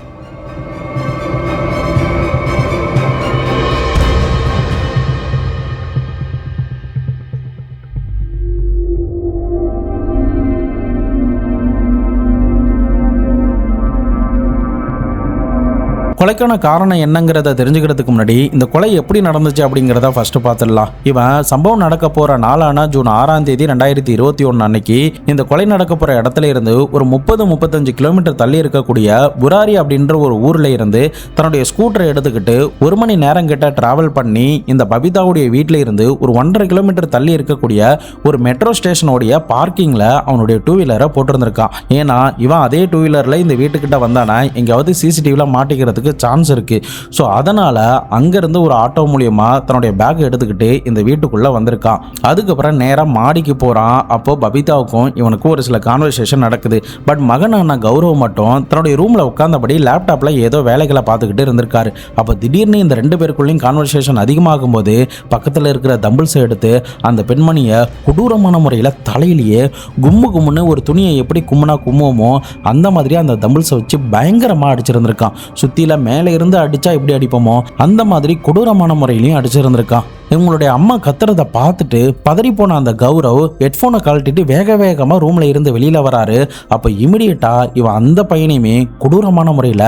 கொலைக்கான காரணம் என்னங்கிறத தெரிஞ்சுக்கிறதுக்கு முன்னாடி இந்த கொலை எப்படி நடந்துச்சு அப்படிங்கிறத ஃபர்ஸ்ட் பார்த்துடலாம். இவன் சம்பவம் நடக்க போற நாளான ஜூன் 6ஆம் தேதி 2021 அன்னைக்கு இந்த கொலை நடக்க போற இடத்துல இருந்து ஒரு 30-35 கிலோமீட்டர் தள்ளி இருக்கக்கூடிய புராரி அப்படின்ற ஒரு ஊர்ல இருந்து தன்னுடைய ஸ்கூட்டரை எடுத்துக்கிட்டு 1 மணி நேரம் கிட்ட டிராவல் பண்ணி இந்த பபிதாவுடைய வீட்டில இருந்து ஒரு 1.5 கிலோமீட்டர் தள்ளி இருக்கக்கூடிய ஒரு மெட்ரோ ஸ்டேஷனுடைய பார்க்கிங்ல அவனுடைய 2 வீலரை போட்டிருந்திருக்கான். ஏன்னா இவன் அதே 2 வீலர்ல இந்த வீட்டுக்கிட்ட வந்தானா எங்கேயாவது சிசிடிவில மாட்டிக்கிறதுக்கு சான்ஸ் இருக்கு. ஸோ அதனால அங்கிருந்து ஒரு ஆட்டோ மூலியமா தன்னுடைய பேக் எடுத்துக்கிட்டு இந்த வீட்டுக்குள்ள வந்திருக்கான். அதுக்கப்புறம் நேராக மாடிக்கு போறான். அப்போ பபிதாவுக்கும் இவனுக்கும் ஒரு சில கான்வர்சேஷன் நடக்குது. பட் மகனான கௌரவ் மட்டும் தன்னுடைய ரூம்ல உட்கார்ந்தபடி லேப்டாப்ல ஏதோ வேலைகளை பார்த்துக்கிட்டு இருந்திருக்காரு. அப்போ திடீர்னு இந்த 2 பேருக்குள்ளேயும் கான்வர்சேஷன் அதிகமாகும் போது பக்கத்தில் இருக்கிற தம்பிள்ஸை எடுத்து அந்த பெண்மணியை கொடூரமான முறையில் தலையிலேயே கும்மு கும்முன்னு ஒரு துணியை எப்படி கும்முனா கும்முவோமோ அந்த மாதிரி அந்த தம்பிள்ஸை வச்சு பயங்கரமா அடிச்சிருந்திருக்கான். சுத்தில மேலே இருந்து அடிச்சா எப்படி அடிப்போமோ அந்த மாதிரி கொடூரமான முறையிலையும் அடிச்சிருந்திருக்கான். இவங்களுடைய அம்மா கத்துறத பார்த்துட்டு பதறி போன அந்த கௌரவ் ஹெட்போனை கழட்டிட்டு வேக வேகமா ரூம்ல இருந்து வெளியில வராரு. அப்ப இமிடியேட்டா இவன் அந்த பையனையுமே கொடூரமான முறையில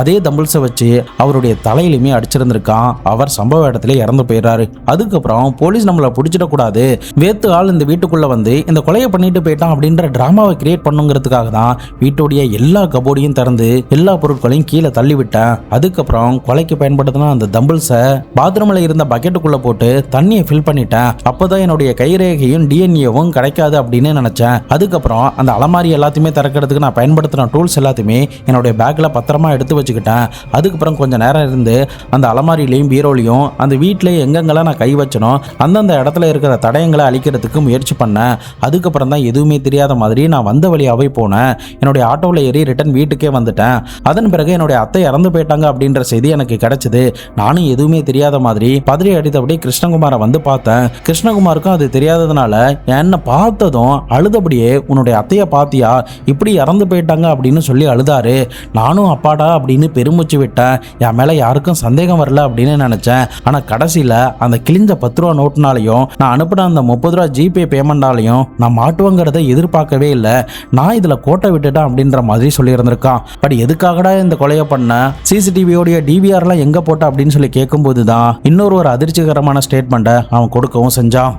அதே தம்பிள்ஸை வச்சு அவருடைய தலையிலுமே அடிச்சிருந்திருக்கான். அவர் சம்பவ இடத்துல இறந்து போயிடுறாரு. அதுக்கப்புறம் போலீஸ் நம்மளை பிடிச்சிட கூடாது, வேத்து ஆள் இந்த வீட்டுக்குள்ள வந்து இந்த கொலையை பண்ணிட்டு போயிட்டான் அப்படின்ற டிராமாவை கிரியேட் பண்ணுங்கிறதுக்காக தான் வீட்டுடைய எல்லா கபோர்டையும் திறந்து எல்லா பொருட்களையும் கீழே தள்ளி விட்டேன். அதுக்கப்புறம் கொலைக்கு பயன்படுத்தின அந்த தம்பிள்ஸை பாத்ரூம்ல இருந்த பக்கெட்டுக்குள்ள போட்டு தண்ணியை ஃபில் பண்ணிட்டேன். அப்போதான் என்னுடைய கைரேகையும் டிஎன்ஏவும் கிடைக்காது அப்படின்னு நினைச்சேன். அதுக்கப்புறம் அந்த அலமாரி எல்லாத்தையுமே திறக்கிறதுக்கு நான் பயன்படுத்தின டூல்ஸ் எல்லாத்தையுமே என்னுடைய பேக்ல பத்திரமா எடுத்து வச்சுக்கிட்டேன். அதுக்கப்புறம் கொஞ்சம் நேரம் இருந்து அந்த அலமாரியிலையும் பீரோலையும் அந்த வீட்டில் எங்கெங்கெல்லாம் நான் கை வச்சனோ அந்தந்த இடத்துல இருக்கிற தடயங்களை அழிக்கிறதுக்கு முயற்சி பண்ணேன். அதுக்கப்புறம் தான் எதுவுமே தெரியாத மாதிரி நான் வந்த வழியாவே போனேன். என்னுடைய ஆட்டோவில் ஏறி ரிட்டன் வீட்டுக்கே வந்துட்டேன். அதன் பிறகு என்னுடைய அத்தை இறந்து போயிட்டாங்க அப்படின்ற செய்தி எனக்கு கிடைச்சது. நானும் எதுவுமே தெரியாத மாதிரி பதறி அடித்தபடி கிருஷ்ணகுமாரை வந்து பார்த்தேன். கிருஷ்ணகுமாருக்கும் அது தெரியாததுனால என்னை பார்த்ததும் அழுதபடியே உன்னுடைய அத்தையை பார்த்தியா, இப்படி இறந்து போயிட்டாங்க அப்படின்னு சொல்லி அழுதாரு. நானும் அப்பாடா அப்படின்னு பெருமூச்சு விட்டேன். என் மேலே யாருக்கும் சந்தேகம் வரல அப்படின்னு நினைச்சேன். ஆனால் கடைசியில் அந்த கிழிஞ்ச 10 ரூபா நோட்டுனாலையும் நான் அனுப்பின அந்த 30 ரூபா ஜிபே பேமெண்டாலையும் நான் மாட்டுவேங்கிறத எதிர்பார்க்கவே இல்லை. நான் இதில் கோட்டை விட்டுட்டேன் அப்படின்ற மாதிரி சொல்லியிருந்திருக்கான். பட் எதுக்காகடா இந்த கொலையை பண்ண, சிசிடிவியோடைய டிவிஆர்லாம் எங்கே போட்ட அப்படின்னு சொல்லி கேட்கும்போது தான் இன்னொரு அதிர்ச்சிகரமான ஸ்டேட்மெண்ட்டை அவன் கொடுக்கவும் செஞ்சான்.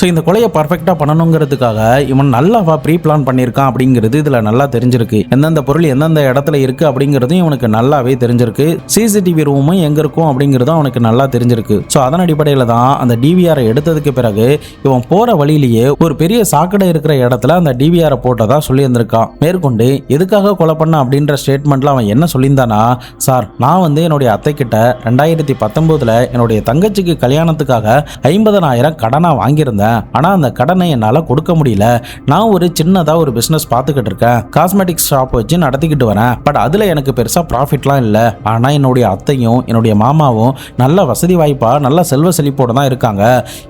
ஸோ இந்த கொலையை பர்ஃபெக்டாக பண்ணணுங்கிறதுக்காக இவன் நல்லாவா ப்ரீ பிளான் பண்ணியிருக்கான் அப்படிங்கிறது இதில் நல்லா தெரிஞ்சிருக்கு. எந்தெந்த பொருள் எந்தெந்த இடத்துல இருக்குது அப்படிங்கிறதும் இவனுக்கு நல்லாவே தெரிஞ்சிருக்கு. சிசிடிவி ரூமும் எங்கே இருக்கும் அப்படிங்கிறதும் அவனுக்கு நல்லா தெரிஞ்சிருக்கு. ஸோ அதன் அடிப்படையில் தான் அந்த டிவிஆரை எடுத்ததுக்கு பிறகு இவன் போகிற வழியிலேயே ஒரு பெரிய சாக்கடை இருக்கிற இடத்துல அந்த டிவிஆரை போட்டதாக சொல்லியிருந்திருக்கான். மேற்கொண்டு எதுக்காக கொலை பண்ண அப்படின்ற ஸ்டேட்மெண்ட்டில் அவன் என்ன சொல்லியிருந்தானா, சார் நான் வந்து என்னுடைய அத்தை கிட்ட 2019 என்னுடைய தங்கச்சிக்கு கல்யாணத்துக்காக 50,000 கடனாக வாங்கியிருந்தேன். ஆனா அந்த கடனை என்னால கொடுக்க முடியல. நான் ஒரு சின்னதா ஒரு பிசினஸ் பார்த்துக்கிட்டு இருக்கேன். காஸ்மெட்டிக்ஸ் ஷாப் வச்சு நடத்திக்கிட்டு வரேன். பட் அதுல எனக்கு பெருசா ப்ராஃபிட்லாம் இல்லை. ஆனா என்னுடைய அத்தையும் என்னுடைய மாமாவும் நல்ல வசதி வாய்ப்பா நல்ல செல்வ செழிப்போட தான் இருக்காங்க.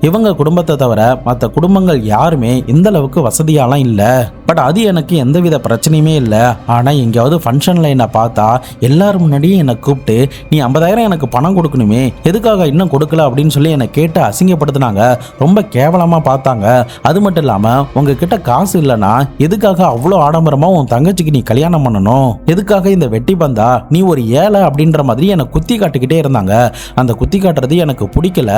இவங்க குடும்பத்தை தவிர மற்ற குடும்பங்கள் யாருமே இந்த அளவுக்கு வசதியாலாம் இல்லை. பட் அது எனக்கு எந்தவித பிரச்சனையுமே இல்லை. ஆனா எங்கேயாவது ஃபங்க்ஷன்ல என்ன பார்த்தா எல்லாரும் முன்னாடியும் என்னை கூப்பிட்டு நீ 50,000 எனக்கு பணம் கொடுக்கணுமே, எதுக்காக இன்னும் கொடுக்கல அப்படின்னு சொல்லி என்னை கேட்டு அசிங்கப்படுத்தினாங்க. ரொம்ப கேவலமா பார்த்தாங்க. அது மட்டும் இல்லாம உங்ககிட்ட காசு இல்லைன்னா எதுக்காக அவ்வளோ ஆடம்பரமா உன் தங்கச்சிக்கு நீ கல்யாணம் பண்ணணும், எதுக்காக இந்த வெட்டி பந்தா, நீ ஒரு ஏழை அப்படின்ற மாதிரி என்னை குத்தி காட்டிக்கிட்டே இருந்தாங்க. அந்த குத்தி காட்டுறது எனக்கு பிடிக்கல.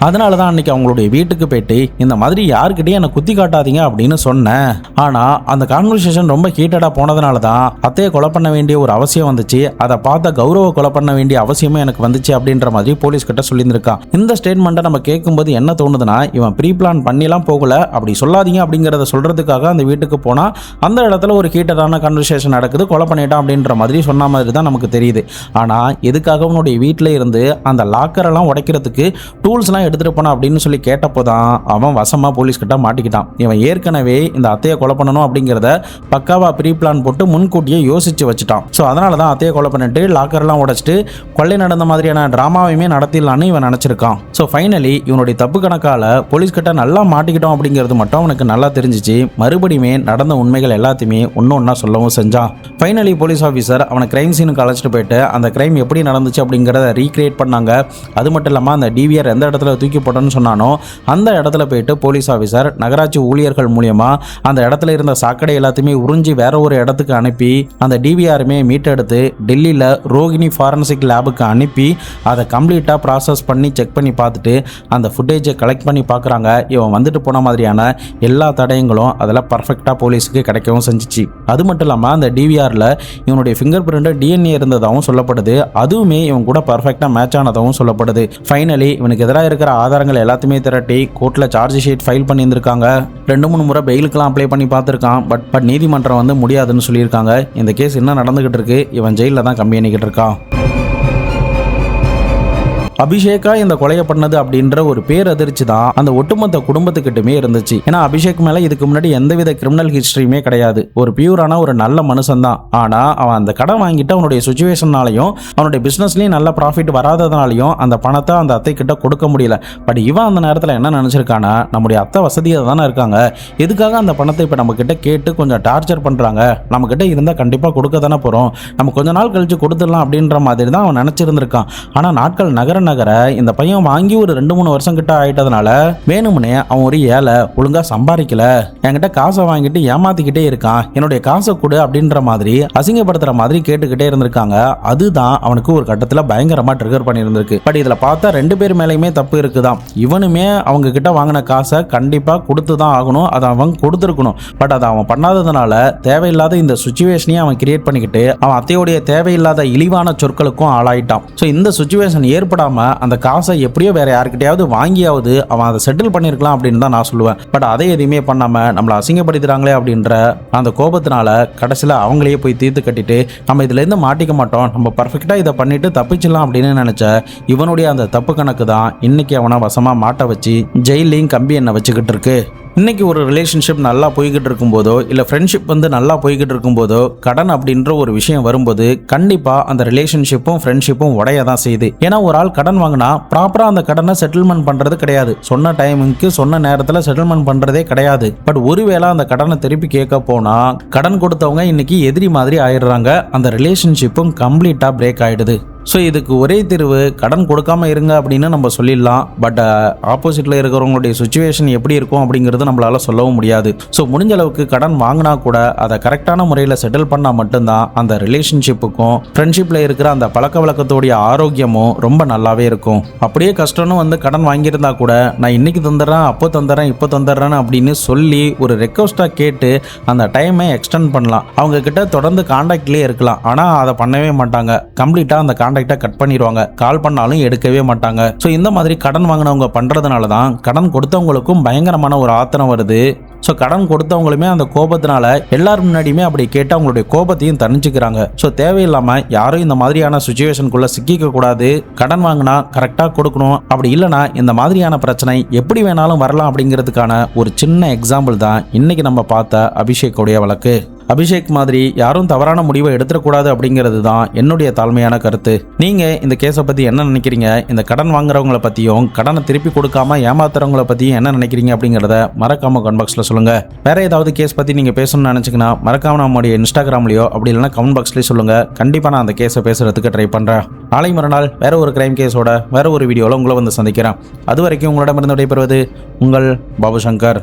அதனால தான் அன்னைக்கு அவங்களுடைய வீட்டுக்கு போயிட்டு இந்த மாதிரி யாருக்கிட்டையும் என்னை குத்தி காட்டாதீங்க அப்படின்னு சொன்னேன். ஆனா அந்த கான்வர்சேஷன் ரொம்ப ஹீட்டடா போனதுனால தான் அத்தையை கொலை பண்ண வேண்டிய ஒரு அவசியம் வந்துச்சு. அதை பார்த்த கௌரவ கொலை பண்ண வேண்டிய அவசியமும் எனக்கு வந்துச்சு அப்படின்ற மாதிரி போலீஸ் கிட்ட சொல்லியிருந்திருக்கான். இந்த ஸ்டேட்மெண்ட்டை நம்ம கேட்கும்போது என்ன தோணுதுன்னா, இவன் ப்ரீ பிளான் பண்ணிலாம் போகல, அப்படி சொல்லாதீங்க அப்படிங்கிறத சொல்றதுக்காக அந்த வீட்டுக்கு போனா அந்த இடத்துல ஒரு ஹீட்டடான கன்வர்சேஷன் நடக்குது, கொலை பண்ணிட்டான் அப்படின்ற மாதிரி சொன்ன மாதிரி தான் நமக்கு தெரியுது. ஆனா எதுக்காக அவனுடைய வீட்டில் இருந்து அந்த லாக்கரெல்லாம் உடைக்கிறதுக்கு டூல்ஸ்லாம் எடுத்துட்டு போனா அப்படின்னு சொல்லி கேட்டப்போதான் அவன் வசமா போலீஸ் கிட்ட மாட்டிக்கிட்டான். இவன் ஏற்கனவே இந்த அத்தையை கொலை பண்ணணும் அப்படிங்கிறத பக்காவா ப்ரீ பிளான் போட்டு முன்கூட்டியே யோசிச்சு வச்சுட்டான். ஸோ அதனால தான் அத்தையை கொலை பண்ணிட்டு லாக்கர்லாம் உடைச்சிட்டு கொள்ளை நடந்த மாதிரியான டிராமாவையுமே நடத்திடலான்னு இவன் நினைச்சிருக்கான். ஸோ ஃபைனலி இவனுடைய தப்பு கணக்கால போலீஸ் கிட்ட நல்லா மாட்டிக்கிட்டோம் அப்படிங்கிறது மட்டும் அவனுக்கு நல்லா தெரிஞ்சிச்சு. மறுபடியுமே நடந்த உண்மைகள் எல்லாத்தையுமே ஒன்னொன்னா சொல்லவும் செஞ்சான். ஃபைனலி போலீஸ் ஆஃபீஸர் அவனை கிரைம் சீனுக்கு அழைச்சிட்டு போயிட்டு அந்த கிரைம் எப்படி நடந்துச்சு அப்படிங்கிறத ரீக்ரியேட் பண்ணாங்க. அது மட்டும் இல்லாமல் அந்த டிவிஆர் எந்த இடத்துல தூக்கி போட்டோன்னு சொன்னானோ அந்த இடத்துல போயிட்டு போலீஸ் ஆஃபீஸர் நகராட்சி ஊழியர்கள் மூலியமா அந்த இடத்துல இருந்த சாக்கடை எல்லாத்தையுமே உறிஞ்சி வேற ஒரு இடத்துக்கு அனுப்பி அந்த டிவிஆருமே மீட்டெடுத்து டெல்லியில் ரோகிணி ஃபாரன்சிக் லேபுக்கு அனுப்பி அதை கம்ப்ளீட்டாக ப்ராசஸ் பண்ணி செக் பண்ணி பார்த்துட்டு அந்த ஃபுட்டேஜை கலெக்ட் பண்ணி பார்க்குறாங்க. இவன் வந்துட்டு போன மாதிரியான எல்லா தடயங்களும் அதில் பர்ஃபெக்டாக போலீஸுக்கு கிடைக்கவும் செஞ்சிச்சு. அது மட்டும் இல்லாமல் அந்த டிவிஆரில் இவனுடைய ஃபிங்கர் பிரிண்ட் டிஎன்ஏ இருந்ததாகவும் சொல்லப்படுது. அதுவுமே இவன் கூட பர்ஃபெக்டாக மேட்ச் ஆனதாகவும் சொல்லப்படுது. ஃபைனலி இவனுக்கு எதிராக இருக்கிற ஆதாரங்கள் எல்லாத்தையுமே திரட்டி கோர்ட்டில் சார்ஜ் ஷீட் ஃபைல் பண்ணியிருந்திருக்காங்க. 2-3 முறை பெயிலுக்கெல்லாம் அப்ளை பண்ணி பார்த்துருக்கான். பட் நீதிமன்றம் வந்து முடியாதுன்னு சொல்லியிருக்காங்க. இந்த கேஸ் என்ன நடந்துகிட்டு இருக்கு, இவன் ஜெயிலில் தான் கம்பி பண்ணிக்கிட்டு இருக்கான். அபிஷேக்கா இந்த கொலையை பண்ணது அப்படின்ற ஒரு பேரதிர்ச்சி தான் அந்த ஒட்டுமொத்த குடும்பத்துக்கிட்டுமே இருந்துச்சு. ஏன்னா அபிஷேக் மேல இதுக்கு முன்னாடி எந்தவித கிரிமினல் ஹிஸ்டரியுமே கிடையாது. ஒரு பியூரான ஒரு நல்ல மனுஷன் தான். ஆனா அவன் அந்த கடன் வாங்கிட்டு அவனுடைய சுச்சுவேஷனாலையும் அவனுடைய பிசினஸ்லயும் நல்ல ப்ராஃபிட் வராததுனாலையும் அந்த பணத்தை அந்த அத்தை கிட்ட கொடுக்க முடியல. பட் இவன் அந்த நேரத்தில் என்ன நினைச்சிருக்கானா, நம்முடைய அத்தை வசதியாக தானே இருக்காங்க, எதுக்காக அந்த பணத்தை இப்போ நம்ம கிட்ட கேட்டு கொஞ்சம் டார்ச்சர் பண்றாங்க, நம்ம கிட்ட இருந்தால் கண்டிப்பாக கொடுக்க தானே போறோம், நம்ம கொஞ்ச நாள் கழிச்சு கொடுத்துடலாம் அப்படின்ற மாதிரி தான் அவன் நினைச்சிருந்திருக்கான். ஆனா நாட்கள் நகர நகர இந்த பையன் வாங்கி ஒரு 2-3 வருஷம் கிட்ட ஆயிட்டதுனால வேணும்னே அவன் ஒரு ஏழை, ஒழுங்கா சம்பாதிக்கல, என்கிட்ட காசை வாங்கிட்டு ஏமாத்திக்கிட்டே இருக்கான், என்னுடைய காசை கொடு அப்படின்ற மாதிரி அசிங்கப்படுத்துற மாதிரி கேட்டுக்கிட்டே இருந்திருக்காங்க. அதுதான் அவனுக்கு ஒரு கட்டத்தில் பயங்கரமா ட்ரிகர் பண்ணியிருந்திருக்கு. பட் இதுல பார்த்தா 2 பேர் மேலேயுமே தப்பு இருக்குதான். இவனுமே அவங்க கிட்ட வாங்கின காசை கண்டிப்பா கொடுத்து தான் ஆகணும், அதை அவன் கொடுத்துருக்கணும். பட் அதை அவன் பண்ணாததுனால தேவையில்லாத இந்த சுச்சுவேஷனையும் அவன் கிரியேட் பண்ணிக்கிட்டு அவன் அத்தையோடைய தேவையில்லாத இழிவான சொற்களுக்கும் ஆளாயிட்டான். ஸோ இந்த சுச்சுவேஷன் ஏற்படாம அந்த காசை எப்படியோ வேற யாருக்கிட்டையாவது வாங்கியாவது அவன் அதை செட்டில் பண்ணியிருக்கலாம் அப்படின்னு தான் நான் சொல்லுவேன். பட் அதை எதுவுமே பண்ணாம நம்மளை அசிங்கப்படுத்துறாங்களே அப்படின்ற அந்த கோபத்தினால கடைசியில் அவங்களையே போய் தீர்த்து கட்டிட்டு நம்ம இதுல இருந்து மாட்டிக்க மாட்டோம், நம்ம பர்ஃபெக்டா இதை பண்ணிட்டு தப்பிச்சிடலாம் அப்படின்னு நினைச்ச இவனுடைய அந்த தப்பு கணக்கு தான் இன்னைக்கு அவனை வசமா மாட்ட வச்சு ஜெயிலையும் கம்பி என்ன வச்சுக்கிட்டு இருக்கு. இன்னைக்கு ஒரு ரிலேஷன்ஷிப் நல்லா போய்கிட்டு இருக்கும்போதோ இல்லை ஃப்ரெண்ட்ஷிப் நல்லா போய்கிட்டு இருக்கும்போதோ கடன் அப்படின்ற ஒரு விஷயம் வரும்போது கண்டிப்பாக அந்த ரிலேஷன்ஷிப்பும் ஃப்ரெண்ட்ஷிப்பும் உடைய தான் செய்யுது. ஏன்னா ஒரு ஆள் கடன் வாங்கினா ப்ராப்பராக அந்த கடனை செட்டில்மெண்ட் பண்ணுறது கிடையாது, சொன்ன டைமுக்கு சொன்ன நேரத்தில் செட்டில்மெண்ட் பண்ணுறதே கிடையாது. பட் ஒருவேளை அந்த கடனை திருப்பி கேட்க போனால் கடன் கொடுத்தவங்க இன்னைக்கு எதிரி மாதிரி ஆயிடுறாங்க, அந்த ரிலேஷன்ஷிப்பும் கம்ப்ளீட்டாக பிரேக் ஆகிடுது. ஸோ இதுக்கு ஒரே தீர்வு கடன் கொடுக்காம இருங்க அப்படின்னு நம்ம சொல்லிடலாம். பட் ஆப்போசிட்டில் இருக்கிறவங்களுடைய சுச்சுவேஷன் எப்படி இருக்கும் அப்படிங்கிறது நம்மளால சொல்லவும் முடியாது. ஸோ முடிஞ்ச அளவுக்கு கடன் வாங்கினா கூட அதை கரெக்டான முறையில் செட்டில் பண்ணால் மட்டும்தான் அந்த ரிலேஷன்ஷிப்புக்கும் ஃப்ரெண்ட்ஷிப்பில் இருக்கிற அந்த பழக்க வழக்கத்தோடைய ஆரோக்கியமும் ரொம்ப நல்லாவே இருக்கும். அப்படியே கஷ்டம்னு கடன் வாங்கியிருந்தா கூட நான் இன்னைக்கு தந்துடுறேன், அப்போ தந்துடுறேன், இப்போ தந்துடுறேன் அப்படின்னு சொல்லி ஒரு ரெக்வஸ்ட்டாக கேட்டு அந்த டைமை எக்ஸ்டெண்ட் பண்ணலாம். அவங்க கிட்ட தொடர்ந்து கான்டாக்ட்லேயே இருக்கலாம். ஆனால் அதை பண்ணவே மாட்டாங்க, கம்ப்ளீட்டாக அந்த கான்டாக்டை கட் பண்ணிடுவாங்க, கால் பண்ணாலும் எடுக்கவே மாட்டாங்க. ஸோ இந்த மாதிரி கடன் வாங்கினவங்க பண்றதுனால தான் கடன் கொடுத்தவங்களுக்கும் பயங்கரமான ஒரு ஆத்திரம் வருது. ஸோ கடன் கொடுத்தவங்களுமே அந்த கோபத்தினால எல்லாரும் முன்னாடியுமே அப்படி கேட்டு அவங்களுடைய கோபத்தையும் தணிச்சுக்கிறாங்க. ஸோ தேவையில்லாமல் யாரும் இந்த மாதிரியான சுச்சுவேஷனுக்குள்ள சிக்கிக்க கூடாது. கடன் வாங்கினா கரெக்டாக கொடுக்கணும், அப்படி இல்லைனா இந்த மாதிரியான பிரச்சனை எப்படி வேணாலும் வரலாம் அப்படிங்கிறதுக்கான ஒரு சின்ன எக்ஸாம்பிள் தான் இன்னைக்கு நம்ம பார்த்த அபிஷேக்குடைய வழக்கு. அபிஷேக் மாதிரி யாரும் தவறான முடிவை எடுத்துடக்கூடாது அப்படிங்கிறது தான் என்னுடைய தாழ்மையான கருத்து. நீங்க இந்த கேஸை பத்தி என்ன நினைக்கிறீங்க? இந்த கடன் வாங்குறவங்களை பத்தியும் கடனை திருப்பி கொடுக்காம ஏமாத்துறவங்களை பத்தியும் என்ன நினைக்கிறீங்க அப்படிங்கிறத மறக்காம கமெண்ட் பாக்ஸ்ல சொல்லுங்க. வேற ஏதாவது கேஸ் பத்தி நீங்க பேசணும்னு நினைச்சீங்கன்னா மறக்காம நம்மளுடைய இன்ஸ்டாகிராம்லயோ அப்படி இல்லைன்னா கமெண்ட் பாக்ஸ்லயே சொல்லுங்க. கண்டிப்பா நான் அந்த கேஸை பேசுறதுக்கு ட்ரை பண்றேன். நாளை மறுநாள் வேற ஒரு கிரைம் கேஸோட வேற ஒரு வீடியோல உங்களை சந்திக்கிறேன். அது வரைக்கும் உங்களிடமிருந்து விடைபெறுவது உங்கள் பாபு சங்கர்.